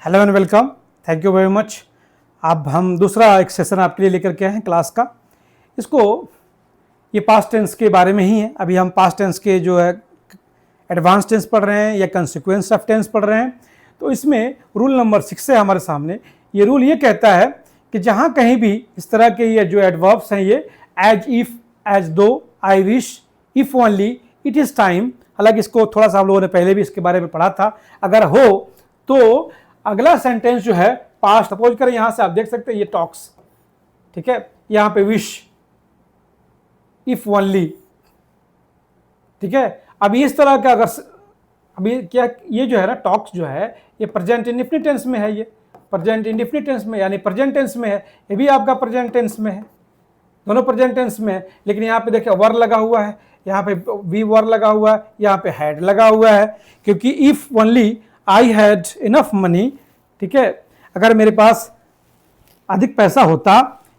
Hello and welcome. Thank you very much. अब हम दूसरा एक सेशन आपके लिए लेकर के आए हैं क्लास का। इसको ये पास्ट टेंस के बारे में ही है। अभी हम पास्ट टेंस के जो है एडवांस टेंस पढ़ रहे हैं या कंसिक्वेंस ऑफ टेंस पढ़ रहे हैं। तो इसमें रूल नंबर 6 है हमारे सामने। ये रूल ये कहता है कि जहाँ कहीं भी इस तरह के ये जो एडवर्ब्स हैं, ये एज इफ, एज दो, I wish, if only, it is time, हालांकि इसको थोड़ा सा हम लोगों ने पहले भी इसके बारे में पढ़ा था। अगर हो तो अगला सेंटेंस जो है पास्ट, सपोज करें यहां से आप देख सकते हैं ये टॉक्स, ठीक है, यहां पे विश, इफ ओनली, ठीक है। अभी इस तरह का अगर अभी क्या ये जो है ना टॉक्स जो है ये प्रेजेंट इंडेफिनिट टेंस में है, ये प्रेजेंट इंडेफिनिट टेंस में यानी प्रेजेंट टेंस में है, ये भी आपका प्रेजेंट टेंस में है, दोनों प्रेजेंट टेंस में है। लेकिन यहाँ पे देखिए वर लगा हुआ है, यहाँ पे वी वर लगा हुआ है, यहाँ पे हैड लगा हुआ है, क्योंकि if only I had enough money, ठीक है, अगर मेरे पास अधिक पैसा होता,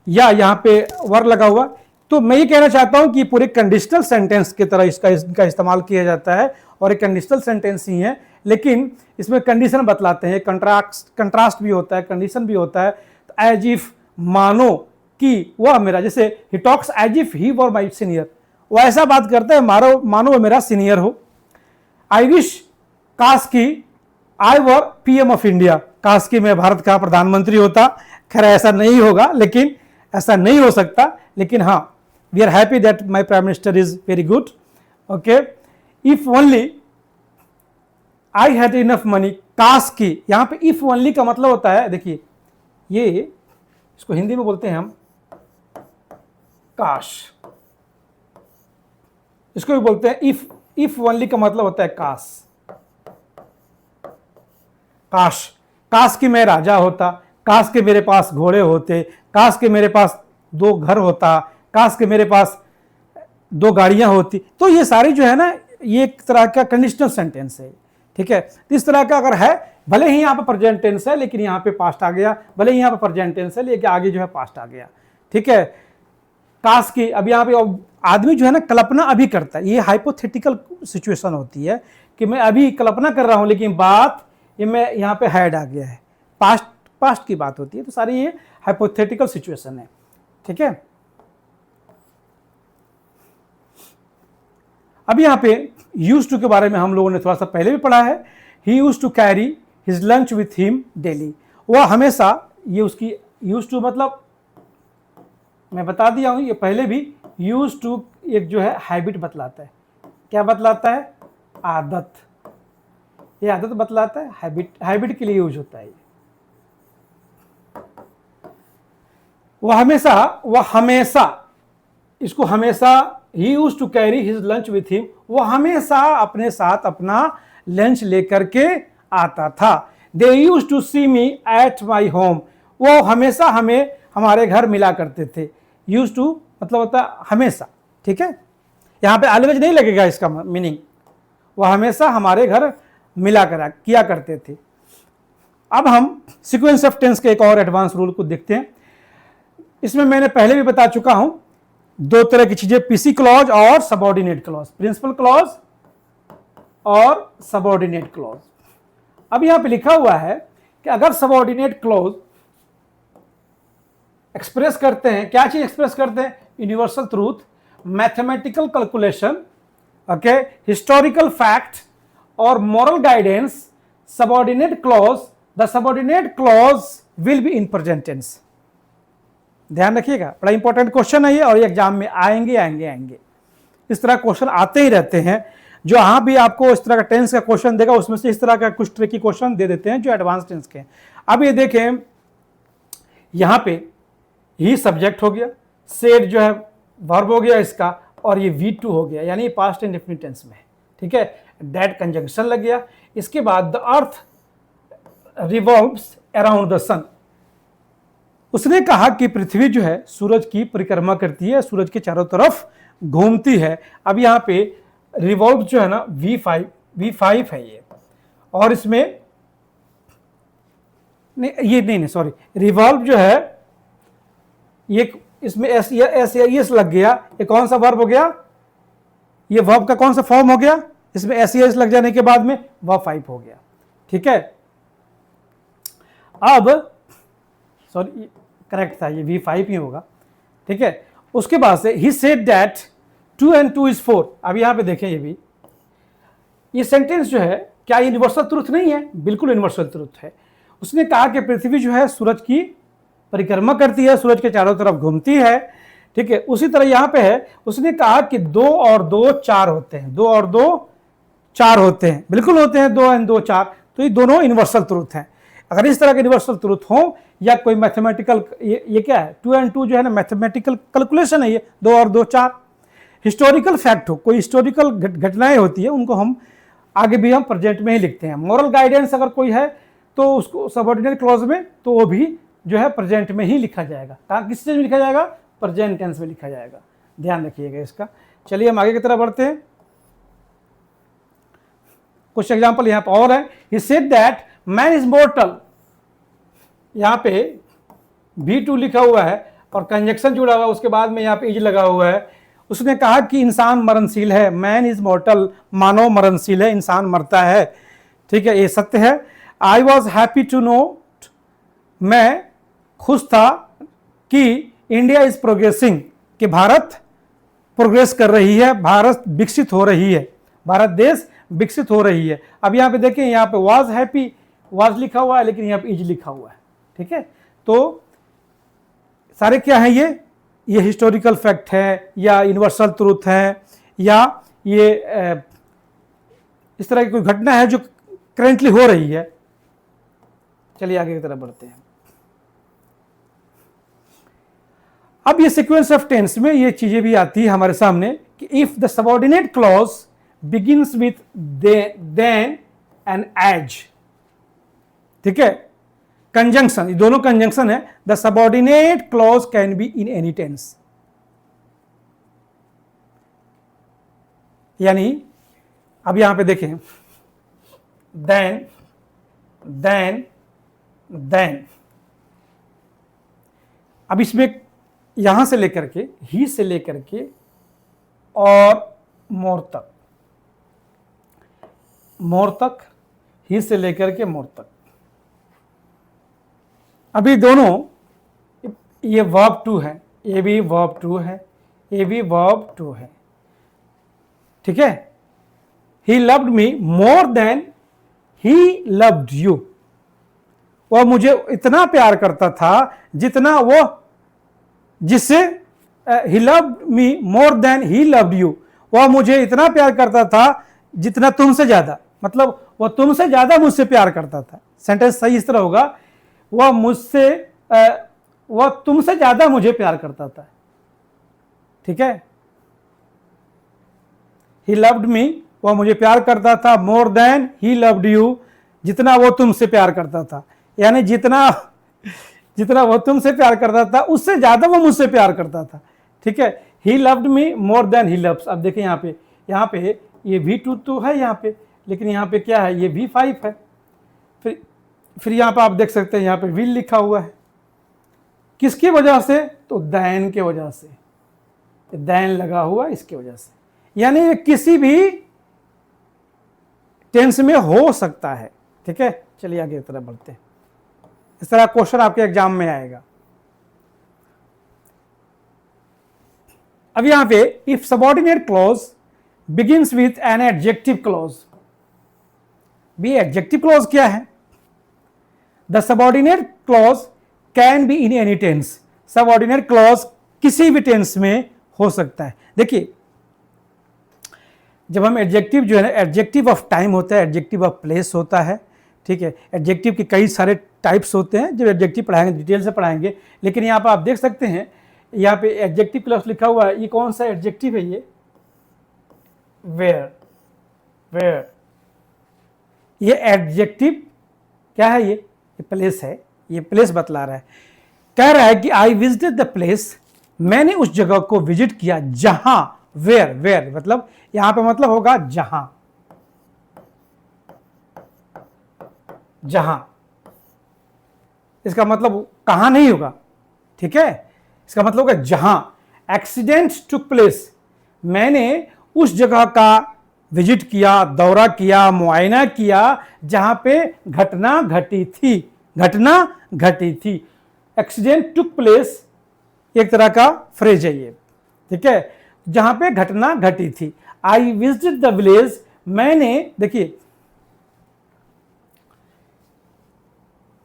या यहाँ पे वर लगा हुआ, तो मैं ये कहना चाहता हूं कि पूरे कंडीशनल सेंटेंस की तरह इसका इस्तेमाल किया जाता है और एक कंडीशनल सेंटेंस ही है, लेकिन इसमें कंडीशन बतलाते हैं, कंट्रास्ट भी होता है, कंडीशन भी होता है। तो एज इफ, मानो कि वह मेरा, जैसे he talks as if he were my senior, वो ऐसा बात करता है मानो वो मेरा सीनियर हो। आई विश, काश की आई वर पीएम ऑफ इंडिया, काश की मैं भारत का प्रधानमंत्री होता। खैर ऐसा नहीं होगा, लेकिन ऐसा नहीं हो सकता, लेकिन हाँ, we are happy that my prime minister is very good. Okay, if only I had enough money, काश की, यहां पे इफ ओनली का मतलब होता है, देखिए ये इसको हिंदी में बोलते हैं हम काश, इसको भी बोलते हैं इफ ओनली का मतलब होता है काश। काश, काश कि मैं राजा होता, काश के मेरे पास घोड़े होते, काश के मेरे पास 2 घर होता, काश के मेरे पास 2 गाड़ियां होती। तो ये सारी जो है ना, ये एक तरह का कंडीशनल सेंटेंस है, ठीक है। इस तरह का अगर है, भले ही यहाँ पे प्रेजेंट टेंस है लेकिन यहाँ पे पास्ट आ गया, भले ही यहाँ पे प्रेजेंट टेंस है लेकिन आगे जो है पास्ट आ गया, ठीक है। काश की, अब यहाँ पे आदमी जो है ना कल्पना अभी करता है, ये हाइपोथेटिकल सिचुएशन होती है कि मैं अभी कल्पना कर रहा हूं, लेकिन बात ये मैं यहाँ पे हैड आ गया है, पास्ट की बात होती है। तो सारी ये हाइपोथेटिकल सिचुएशन है, ठीक है। अब यहाँ पे यूज्ड टू के बारे में हम लोगों ने थोड़ा सा पहले भी पढ़ा है। He used to carry his lunch with him daily, वह हमेशा, ये उसकी यूज्ड टू मतलब मैं बता दिया हूं, ये पहले भी यूज्ड टू एक जो है हैबिट बतलाता है। क्या बतलाता है? आदत, ये आदत बतलाता है, हैबिट के लिए यूज होता है। वह हमेशा, इसको हमेशा, he used to carry his lunch with him, वह हमेशा अपने साथ अपना लंच लेकर के आता था। They used to see me at my home, वो हमेशा हमें हमारे घर मिला करते थे। यूज्ड टू मतलब होता है हमेशा, ठीक है। यहां पे ऑलवेज नहीं लगेगा इसका मीनिंग, वह हमेशा हमारे घर मिला किया करते थे। अब हम सीक्वेंस ऑफ टेंस के एक और एडवांस रूल को देखते हैं। इसमें मैंने पहले भी बता चुका हूं 2 तरह की चीजें, पीसी क्लॉज और सबऑर्डिनेट क्लॉज, प्रिंसिपल क्लॉज और सबऑर्डिनेट क्लॉज। अब यहां पे लिखा हुआ है कि अगर सबऑर्डिनेट क्लॉज एक्सप्रेस करते हैं, क्या चीज एक्सप्रेस करते हैं? Universal truth, mathematical calculation, okay, historical fact और moral guidance, subordinate clause, the subordinate clause will be in present tense। ध्यान रखिएगा, बड़ा इंपॉर्टेंट क्वेश्चन है ये, और ये एग्जाम में आएंगे। इस तरह क्वेश्चन आते ही रहते हैं। जो यहाँ भी आपको इस तरह का टेंस का क्वेश्चन देगा, उसमें से इस तरह का कुछ ट्रिकी क्वेश्चन दे देते हैं जो एडवांस टेंस के हैं। अब ये देखें, यहाँ पे ही सब्जेक्ट हो गया, सेड जो है वर्ब हो गया इसका, और ये V2 हो गया, यानी पास्ट इंडेफिनिट टेंस में, ठीक है। डेट कंजंक्शन लग गया। इसके बाद the earth revolves around the sun, उसने कहा कि पृथ्वी जो है सूरज की परिक्रमा करती है, सूरज के चारों तरफ घूमती है। अब यहाँ पे रिवॉल्व जो है ना V5 है ये, और इसमें नहीं सॉरी, रिवॉल्व जो है ये, इसमें एस लग गया, ये कौन सा वर्ब हो गया? ये वर्ब का कौन सा फॉर्म हो गया? इसमें एस लग जाने के बाद में वर्ब 5 हो गया, ठीक है। अब सॉरी करेक्ट था, ये V5 ही होगा, ठीक है। उसके बाद से he said that 2 and 2 is 4। अब यहां पे देखें ये सेंटेंस जो है क्या यूनिवर्सल ट्रुथ नहीं है? बिल्कुल यूनिवर्सल ट्रुथ है। उसने कहा कि पृथ्वी जो है सूरज की परिक्रमा करती है, सूरज के चारों तरफ घूमती है, ठीक है। उसी तरह यहां पे है, उसने कहा कि 2 और 2 4 होते हैं, 2 और 2 4 होते हैं, बिल्कुल होते हैं, 2 और 2 4। तो ये दोनों यूनिवर्सल ट्रुथ हैं। अगर इस तरह के यूनिवर्सल ट्रुथ हो या कोई मैथमेटिकल, ये क्या है, 2 and 2 जो है ना मैथमेटिकल कैलकुलेशन है, ये 2 और 2 4। हिस्टोरिकल फैक्ट हो, कोई हिस्टोरिकल घटनाएं होती है, उनको हम आगे भी हम प्रेजेंट में ही लिखते हैं। मॉरल गाइडेंस अगर कोई है तो उसको सबऑर्डिनेट क्लॉज में, तो वो भी जो है प्रेजेंट में ही लिखा जाएगा। कहाँ किस चीज में लिखा जाएगा? प्रेजेंट टेंस में लिखा जाएगा, ध्यान रखिएगा इसका। चलिए हम आगे की तरफ बढ़ते हैं। कुछ एग्जांपल यहाँ पर और है। He said that man is मॉर्टल, यहाँ पे V2 लिखा हुआ है और कंजक्शन जुड़ा हुआ है, उसके बाद में यहाँ पे इज लगा हुआ है। उसने कहा कि इंसान मरणशील है, मैन इज मॉर्टल, मानव मरणशील है, इंसान मरता है, ठीक है, ये सत्य है। I was happy to know, मैं खुश था कि इंडिया इज प्रोग्रेसिंग, कि भारत प्रोग्रेस कर रही है, भारत विकसित हो रही है, भारत देश विकसित हो रही है। अब यहाँ पे देखें, यहाँ पे वॉज हैप्पी, वॉज लिखा हुआ है, लेकिन यहाँ पे इज लिखा हुआ है, ठीक है। तो सारे क्या है, ये हिस्टोरिकल फैक्ट है या यूनिवर्सल ट्रूथ है, या ये इस तरह की कोई घटना है जो करेंटली हो रही है। चलिए आगे की तरफ बढ़ते हैं। अब ये सीक्वेंस ऑफ टेंस में ये चीजें भी आती है हमारे सामने कि if the subordinate clause begins with than and as, ठीक है, कंजंक्शन, ये दोनों कंजंक्शन है। The subordinate clause can be in any tense, यानी अब यहां पे देखें, देन देन देन, अब इसमें यहां से लेकर के, ही से लेकर के और मोर तक, मोर तक, ही से लेकर के मोर तक, अभी दोनों, ये वर्ब टू है, ये भी वर्ब टू है, ये भी वर्ब टू है, ठीक है। He loved me more than he loved you, वह मुझे इतना प्यार करता था जितना वो, जिससे he loved me more than he loved you, वह मुझे इतना प्यार करता था जितना तुमसे ज्यादा, मतलब वह तुमसे ज्यादा मुझसे प्यार करता था। सेंटेंस सही इस तरह होगा, वह मुझसे, वह तुमसे ज्यादा मुझे प्यार करता था, ठीक है। ही लव्ड मी, वह मुझे प्यार करता था, more than he loved you, जितना वो तुमसे प्यार करता था, यानी जितना वो तुमसे प्यार करता था उससे ज्यादा वो मुझसे प्यार करता था, ठीक है। He loved me more than he loves. अब देखिए यहाँ पे ये V2 तो है यहाँ पे, लेकिन यहाँ पे क्या है, ये V5 है। फिर यहाँ पे आप देख सकते हैं, यहाँ पे विल लिखा हुआ है, किसकी वजह से, तो देन के वजह से, देन लगा हुआ इसकी वजह से, यानी ये किसी भी टेंस में हो सकता है, ठीक है। चलिए आगे की तरफ बढ़ते हैं। इस तरह क्वेश्चन आपके एग्जाम में आएगा। अब यहां पे if subordinate clause begins with an adjective clause, भी एडजेक्टिव क्लॉज क्या है? The subordinate clause can be in any tense, subordinate clause किसी भी टेंस में हो सकता है। देखिए जब हम एडजेक्टिव जो है ना, एडजेक्टिव ऑफ टाइम होता है, एडजेक्टिव ऑफ प्लेस होता है, ठीक है। एडजेक्टिव के कई सारे टाइप्स होते हैं, जब एडजेक्टिव पढ़ाएंगे डिटेल से पढ़ाएंगे, लेकिन यहाँ पर आप देख सकते हैं, यहाँ पे एडजेक्टिव क्लॉज लिखा हुआ है। ये कौन सा एडजेक्टिव है? ये वेयर, वेयर, ये एडजेक्टिव क्या है? ये प्लेस है, ये प्लेस बतला रहा है। कह रहा है कि आई विजिटेड द प्लेस, मैंने उस जगह को विजिट किया जहां, वेयर, वेयर मतलब यहां पे मतलब होगा जहां, जहां, इसका मतलब कहां नहीं होगा, ठीक है। इसका मतलब होगा जहां एक्सीडेंट टुक प्लेस, मैंने उस जगह का विजिट किया, दौरा किया, मुआयना किया जहां पे घटना घटी थी, घटना घटी थी। एक्सीडेंट टुक प्लेस एक तरह का फ्रेज है ये, ठीक है, जहां पे घटना घटी थी। आई विजिटेड द विलेज, मैंने, देखिए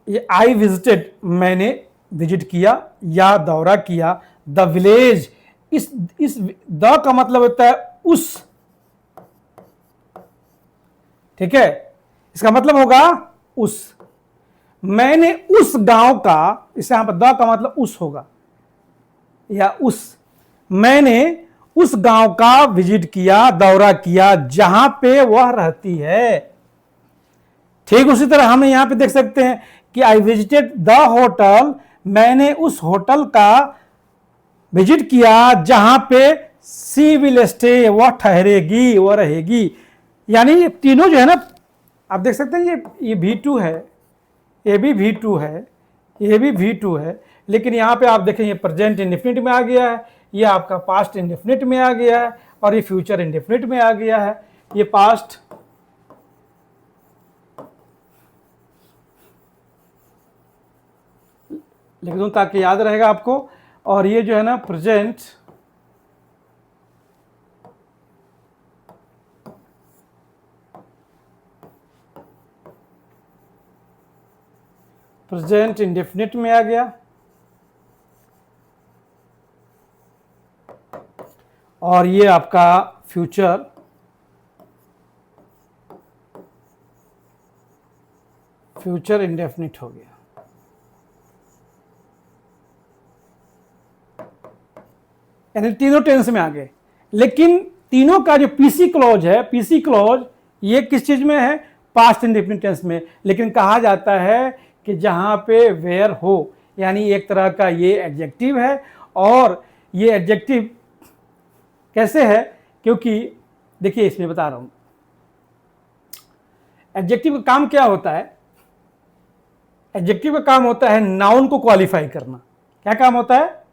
ये आई विजिटेड, मैंने विजिट किया या दौरा किया, द विलेज, इस द का मतलब होता है उस, ठीक है, इसका मतलब होगा उस, मैंने उस गांव का, इसे यहां पर द का मतलब उस होगा या उस, मैंने उस गांव का विजिट किया, दौरा किया जहां पे वह रहती है। ठीक उसी तरह हम यहां पे देख सकते हैं कि आई विजिटेड द होटल, मैंने उस होटल का विजिट किया जहां पे सी विल स्टे, वह ठहरेगी, वह रहेगी। यानी ये तीनों जो है ना, आप देख सकते हैं ये V2 है, ये भी V2 है, ये भी V2 है, लेकिन यहां पे आप देखें ये प्रेजेंट इंडेफिनिट में आ गया है, ये आपका पास्ट इंडेफिनिट में आ गया है, और ये फ्यूचर इंडेफिनिट में आ गया है। ये पास्ट लिख दूं ताकि याद रहेगा आपको, और ये जो है ना प्रेजेंट इंडेफिनिट में आ गया, और ये आपका फ्यूचर इंडेफिनिट हो गया। यानी तीनों टेंस में आ गए, लेकिन तीनों का जो पीसी क्लॉज है, पीसी क्लॉज ये किस चीज में है, पास्ट इंडेफिनिट टेंस में, लेकिन कहा जाता है कि जहां पे वेयर हो, यानी एक तरह का ये एडजेक्टिव है। और ये एडजेक्टिव कैसे है, क्योंकि देखिए इसमें बता रहा हूं, एडजेक्टिव का काम क्या होता है, एडजेक्टिव का काम होता है नाउन को क्वालिफाई करना। क्या काम होता है,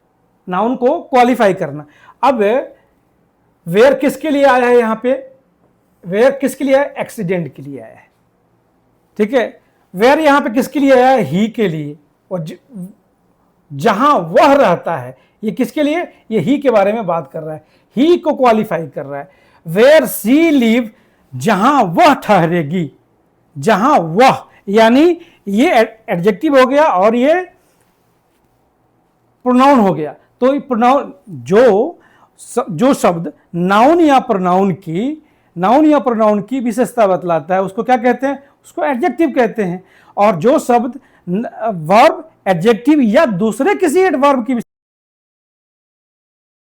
नाउन को क्वालिफाई करना। अब वेयर किसके लिए आया है, यहां पे वेयर किसके लिए आया, एक्सीडेंट के लिए आया है, ठीक है। वेयर यहां पे किसके लिए आया है, ही के लिए, और जहां वह रहता है, ये किसके लिए, ये ही के बारे में बात कर रहा है, ही को क्वालिफाई कर रहा है। वेयर सी लिव, जहां वह ठहरेगी, जहां वह, यानी ये एडजेक्टिव हो गया और ये प्रोनाउन हो गया। तो प्रोनाउन जो शब्द नाउन या प्रोनाउन की विशेषता बतलाता है उसको क्या कहते हैं, उसको एडजेक्टिव कहते हैं। और जो शब्द वर्ब, एडजेक्टिव या दूसरे किसी एडवर्ब की